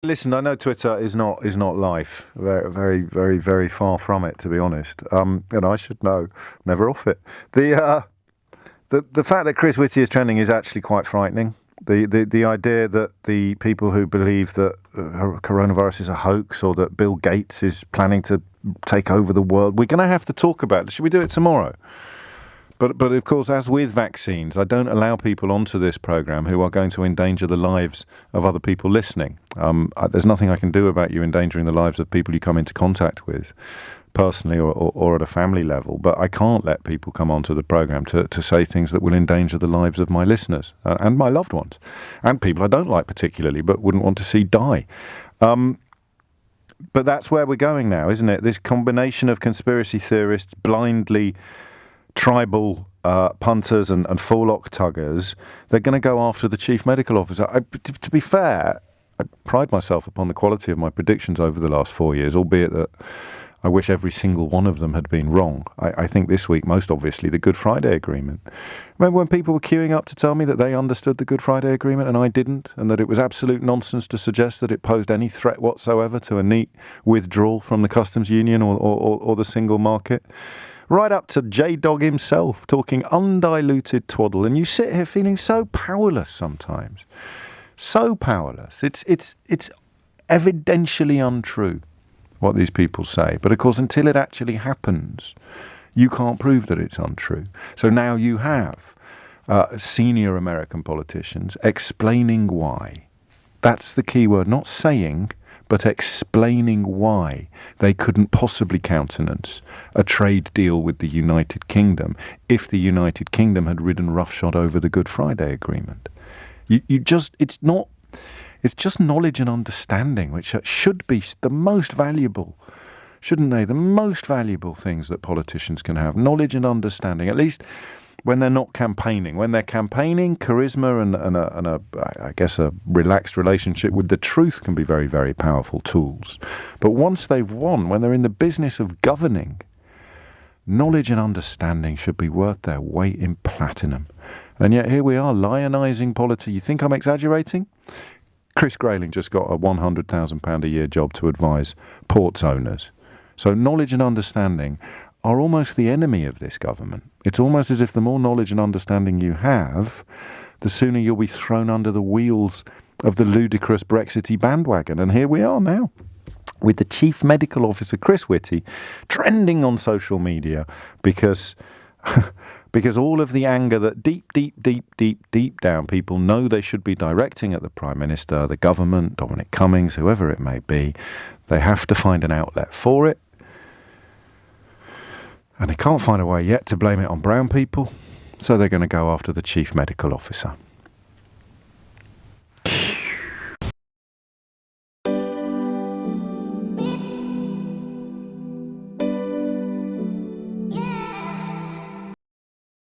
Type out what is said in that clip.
Listen, I know Twitter is not life. Very, very, very, very far from it, to be honest. And I should know. Never off it. The fact that Chris Whitty is trending is actually quite frightening. The idea that the people who believe that coronavirus is a hoax or that Bill Gates is planning to take over the world, we're going to have to talk about it. Should we do it tomorrow? But of course, as with vaccines, I don't allow people onto this program who are going to endanger the lives of other people listening. There's nothing I can do about you endangering the lives of people you come into contact with, personally or at a family level. But I can't let people come onto the program to say things that will endanger the lives of my listeners and my loved ones, and people I don't like particularly, but wouldn't want to see die. But that's where we're going now, isn't it? This combination of conspiracy theorists, blindly tribal punters and forelock tuggers, they're going to go after the chief medical officer. To be fair, I pride myself upon the quality of my predictions over the last 4 years, albeit that I wish every single one of them had been wrong. I think this week, most obviously, the Good Friday Agreement. Remember when people were queuing up to tell me that they understood the Good Friday Agreement and I didn't, and that it was absolute nonsense to suggest that it posed any threat whatsoever to a neat withdrawal from the customs union or the single market? Right up to J-Dog himself talking undiluted twaddle, and you sit here feeling so powerless sometimes. So powerless. It's evidentially untrue what these people say. But of course, until it actually happens, you can't prove that it's untrue. So now you have senior American politicians explaining why. That's the key word, not saying, but explaining why they couldn't possibly countenance a trade deal with the United Kingdom if the United Kingdom had ridden roughshod over the Good Friday Agreement. It's just knowledge and understanding, which should be the most valuable, shouldn't they? The most valuable things that politicians can have, knowledge and understanding, at least when they're not campaigning. When they're campaigning, charisma and a relaxed relationship with the truth can be very, very powerful tools. But once they've won, when they're in the business of governing, knowledge and understanding should be worth their weight in platinum. And yet here we are, lionising politics. You think I'm exaggerating? Chris Grayling just got a £100,000 a year job to advise ports owners. So knowledge and understanding are almost the enemy of this government. It's almost as if the more knowledge and understanding you have, the sooner you'll be thrown under the wheels of the ludicrous Brexity bandwagon. And here we are now, with the chief medical officer, Chris Whitty, trending on social media because all of the anger that deep down people know they should be directing at the Prime Minister, the government, Dominic Cummings, whoever it may be, they have to find an outlet for it. And they can't find a way yet to blame it on brown people, so they're going to go after the chief medical officer.